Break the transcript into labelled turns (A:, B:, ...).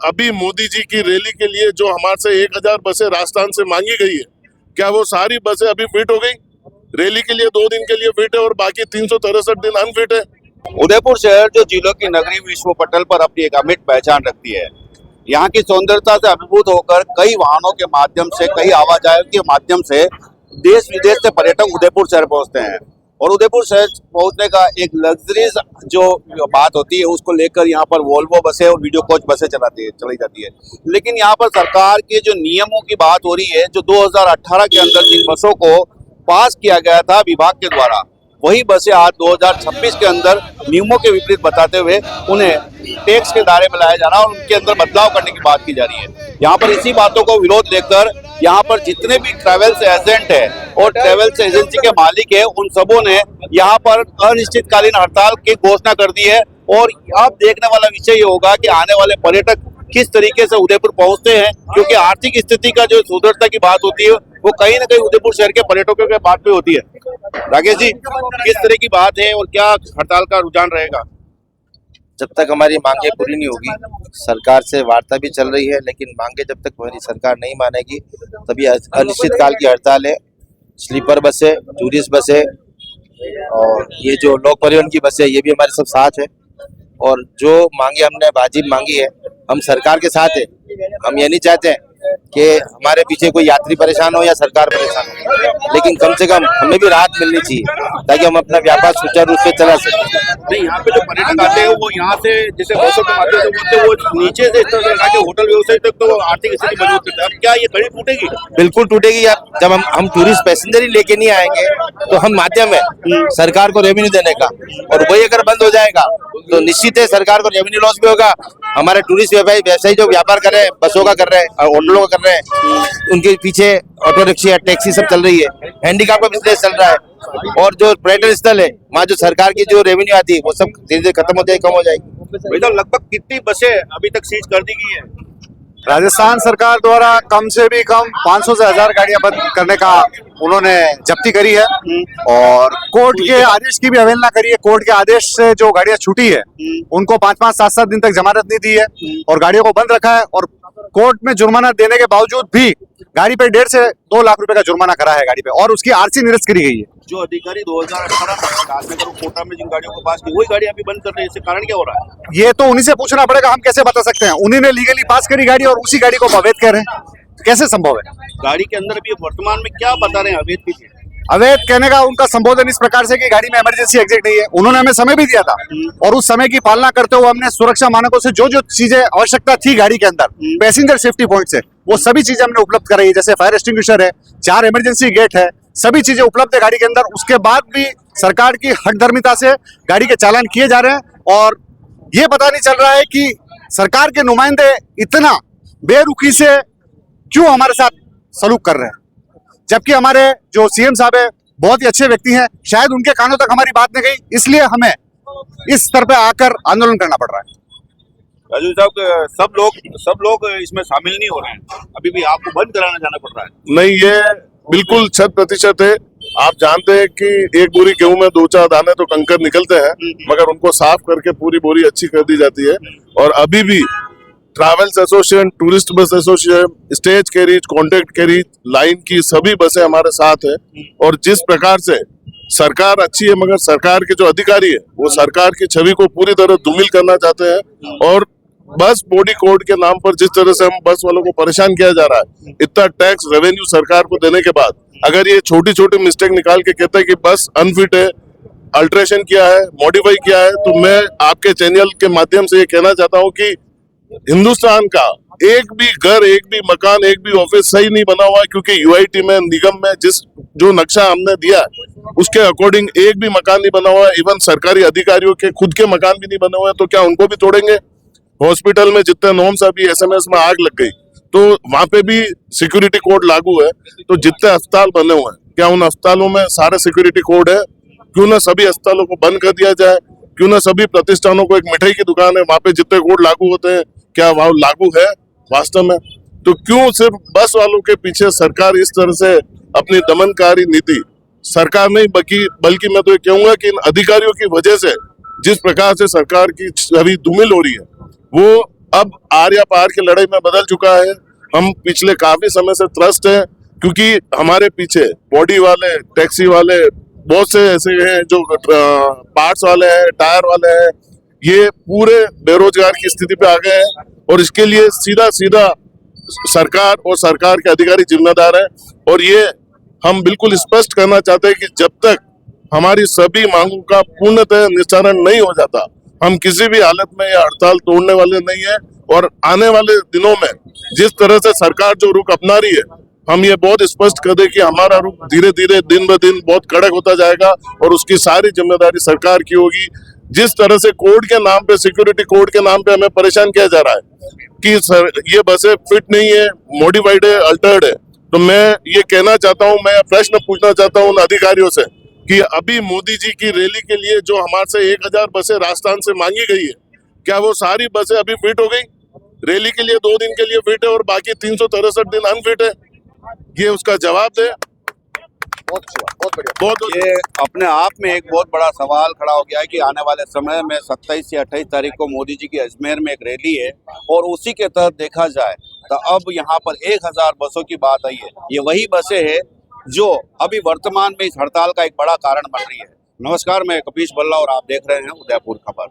A: अभी मोदी जी की रैली के लिए जो हमारे से 1000 बसें राजस्थान से मांगी गई है, क्या वो सारी बसें अभी फिट हो गई? रैली के लिए 2 दिन के लिए फिट है और बाकी 363 दिन अनफिट है।
B: उदयपुर शहर जो जिलों की नगरी विश्व पटल पर अपनी एक अमिट पहचान रखती है। यहाँ की सौंदर्यता से अभिभूत होकर कई वाहनों के माध्यम से, कई आवाजाही के माध्यम से देश विदेश से पर्यटक उदयपुर शहर पहुँचते हैं। और उदयपुर शहर पहुँचने का एक लग्जरीज जो बात होती है, उसको लेकर यहाँ पर वोल्वो बसें और वीडियो कोच बसें चलाई जाती है। लेकिन यहाँ पर सरकार के जो नियमों की बात हो रही है, जो 2018 के अंदर जिन बसों को पास किया गया था विभाग के द्वारा, वही बसें आज 2026 के अंदर नियमों के विपरीत बताते हुए उन्हें टैक्स के दायरे में लाया जा रहा है और उनके अंदर बदलाव करने की बात की जा रही है। यहाँ पर इसी बातों को विरोध लेकर यहाँ पर जितने भी ट्रैवल्स एजेंट है और ट्रैवल्स एजेंसी के मालिक है, उन सबों ने यहाँ पर अनिश्चितकालीन हड़ताल की घोषणा कर दी है। और अब देखने वाला विषय ये होगा कि आने वाले पर्यटक किस तरीके से उदयपुर पहुंचते हैं, क्योंकि आर्थिक स्थिति का जो सुदृढ़ता की बात होती है वो कहीं ना कहीं उदयपुर शहर के पर्यटकों के बात पे होती है। राकेश जी, किस तरह की बात है और क्या हड़ताल का रुझान रहेगा?
C: जब तक हमारी मांगे पूरी नहीं होगी, सरकार से वार्ता भी चल रही है, लेकिन मांगे जब तक हमारी सरकार नहीं मानेगी तभी अनिश्चित काल की हड़ताल है। स्लीपर बसें, टूरिस्ट बसें और ये जो लोक परिवहन की बसें, ये भी हमारे सब साथ है। और जो मांगे हमने वाजिब मांगी है, हम सरकार के साथ है। हम ये नहीं चाहते हैं कि हमारे पीछे कोई यात्री परेशान हो या सरकार परेशान हो, लेकिन कम से कम हमें भी राहत मिलनी चाहिए ताकि हम अपना व्यापार सुचारू रूप से चला सकें।
B: नहीं, यहाँ पे जो पर्यटक आते हैं वो यहाँ से जैसे बसों के माध्यम से उठते, वो नीचे से इस तरह से आके होटल व्यवसाय तक तो आर्थिक स्थिति मजबूत करते हैं। अब क्या ये कड़ी टूटेगी?
C: बिल्कुल टूटेगी। जब हम टूरिस्ट पैसेंजर ही लेके नहीं आएंगे तो हम माध्यम है सरकार को रेवेन्यू देने का, और वही अगर बंद हो जाएगा तो निश्चित है सरकार को रेवेन्यू लॉस भी होगा। हमारे टूरिस्ट व्यवसायी जो व्यापार कर रहे हैं, बसों का कर रहे हैं, होटलों का कर रहे हैं, उनके पीछे ऑटो रिक्शा, टैक्सी सब चल रही है, हैंडीकैप का बिजनेस चल रहा है। और जो पर्यटन स्थल है, वहाँ जो सरकार की जो रेवेन्यू आती है वो सब धीरे धीरे खत्म हो जाएगी, कम हो जाएगी।
B: तो लगभग कितनी बसें अभी तक सीज कर दी गई है?
D: राजस्थान सरकार द्वारा कम से भी कम 500 से 1000 गाड़ियां बंद करने का उन्होंने जब्ती करी है और कोर्ट के आदेश की भी अवहेलना करी है। कोर्ट के आदेश से जो गाड़ियां छूटी है उनको 5-5, 7-7 दिन तक जमानत नहीं दी है और गाड़ियों को बंद रखा है। और कोर्ट में जुर्माना देने के बावजूद भी गाड़ी पे 1.5 से 2 लाख रुपए का जुर्माना करा है गाड़ी पे, और उसकी आरसी निरस्त करी गई है।
B: जो अधिकारी 2018 में राजनगर कोटा में जिन गाड़ियों को पास की, वही गाड़ी अभी बंद कर रहे हैं, इससे कारण क्या हो रहा है?
D: ये तो उन्हीं से पूछना पड़ेगा, हम कैसे बता सकते हैं। उन्हीं ने लीगली पास करी गाड़ी और उसी गाड़ी को अवैध कह रहे हैं, कैसे संभव है?
B: गाड़ी के अंदर भी वर्तमान में क्या बता रहे हैं अवैध की?
D: अवैध कहने का उनका संबोधन इस प्रकार से कि गाड़ी में इमरजेंसी एग्जिट नहीं है। उन्होंने हमें समय भी दिया था और उस समय की पालना करते हुए हमने सुरक्षा मानकों से जो जो चीजें आवश्यकता थी गाड़ी के अंदर, पैसेंजर सेफ्टी पॉइंट से, वो सभी चीजें हमने उपलब्ध कराई है। जैसे फायर एक्सटिंग्विशर है, 4 इमरजेंसी गेट है, सभी चीजें उपलब्ध है गाड़ी के अंदर। उसके बाद भी सरकार की हठधर्मिता से गाड़ी के चालान किए जा रहे हैं और ये पता नहीं चल रहा है कि सरकार के नुमाइंदे इतना बेरुखी से क्यों हमारे साथ सलूक कर रहे हैं, जबकि हमारे जो सीएम साहब है बहुत ही अच्छे व्यक्ति हैं। शायद उनके कानों तक हमारी बात नहीं गई, इसलिए हमें इस स्तर पे आकर आंदोलन करना पड़ रहा है।
B: राजू साहब, सब लोग इसमें शामिल नहीं हो रहे हैं, अभी भी आपको बंद कराना जाना पड़ रहा है।
A: नहीं, ये बिल्कुल 100% है। आप जानते हैं कि एक बोरी गेहूं में 2-4 दाने तो कंकर निकलते हैं, मगर उनको साफ करके पूरी बोरी अच्छी कर दी जाती है। और अभी भी travels association, tourist bus association, stage carriage, contract carriage line की सभी बसें हमारे साथ है। और जिस प्रकार से सरकार अच्छी है, मगर सरकार के जो अधिकारी है वो सरकार की छवि को पूरी तरह धूमिल करना चाहते हैं। और बस बॉडी कोड के नाम पर जिस तरह से हम बस वालों को परेशान किया जा रहा है, इतना टैक्स रेवेन्यू सरकार को देने के बाद अगर ये छोटी छोटी मिस्टेक निकाल के कहता है कि बस अनफिट है, अल्ट्रेशन किया है, मॉडिफाई किया है, तो मैं आपके चैनल के माध्यम से ये कहना चाहता हूँ कि हिंदुस्तान का एक भी घर, एक भी मकान, एक भी ऑफिस सही नहीं बना हुआ है, क्योंकि यूआईटी में, निगम में जो नक्शा हमने दिया है उसके अकॉर्डिंग एक भी मकान नहीं बना हुआ है। इवन सरकारी अधिकारियों के खुद के मकान भी नहीं बने हुए हैं, तो क्या उनको भी तोड़ेंगे? हॉस्पिटल में जितने नॉर्म्स, अभी एसएमएस में आग लग गई तो वहां पे भी सिक्योरिटी कोड लागू है। तो जितने अस्पताल बने हुए हैं, क्या उन अस्पतालों में सारे सिक्योरिटी कोड है? क्यों ना सभी अस्पतालों को बंद कर दिया जाए? क्यों ना सभी प्रतिष्ठानों को, एक मिठाई की दुकान है वहां पे जितने कोड लागू होते हैं, क्या वहां लागू है वास्तव में? तो क्यों सिर्फ बस वालों के पीछे सरकार इस तरह से अपनी दमनकारी नीति, सरकार नहीं बल्कि मैं तो ये कहूंगा कि इन अधिकारियों की वजह से जिस प्रकार से सरकार की छवि धूमिल हो रही है, वो अब आर या पार की लड़ाई में बदल चुका है। हम पिछले काफी समय से त्रस्त हैं, क्योंकि हमारे पीछे बॉडी वाले, टैक्सी वाले, बहुत से ऐसे हैं जो पार्ट्स वाले हैं, टायर वाले हैं, ये पूरे बेरोजगार की स्थिति पे आ गए हैं। और इसके लिए सीधा सीधा सरकार और सरकार के अधिकारी जिम्मेदार हैं। और ये हम बिल्कुल स्पष्ट करना चाहते हैं कि जब तक हमारी सभी मांगों का पूर्णतः निस्तारण नहीं हो जाता, हम किसी भी हालत में यह हड़ताल तोड़ने वाले नहीं है। और आने वाले दिनों में जिस तरह से सरकार जो रुख अपना रही है, हम ये बहुत स्पष्ट कर दें कि हमारा रुख धीरे धीरे दिन ब दिन बहुत कड़क होता जाएगा और उसकी सारी जिम्मेदारी सरकार की होगी। जिस तरह से कोड के नाम पे, सिक्योरिटी कोड के नाम पे हमें परेशान किया जा रहा है कि सर ये बसें फिट नहीं है, मॉडिफाइड है, अल्टर्ड है, तो मैं ये कहना चाहता हूँ, मैं प्रश्न पूछना चाहता हूँ उन अधिकारियों से कि अभी मोदी जी की रैली के लिए जो हमारे से 1000 बसें राजस्थान से मांगी गई है, क्या वो सारी बसें अभी फिट हो गई? रैली के लिए 2 दिन के लिए फिट है और बाकी 363 दिन अनफिट है। ये उसका जवाब दे।
D: बहुत अच्छा, बहुत बढ़िया।
A: बहुत
B: ये अपने आप में एक बहुत बड़ा सवाल खड़ा हो गया है कि आने वाले समय में 27 से 28 तारीख को मोदी जी की अजमेर में एक रैली है और उसी के तहत देखा जाए तो अब यहाँ पर 1000 बसों की बात आई है। ये वही बसें हैं जो अभी वर्तमान में इस हड़ताल का एक बड़ा कारण बन रही है। नमस्कार, मैं कपीश बल्ला और आप देख रहे हैं उदयपुर खबर।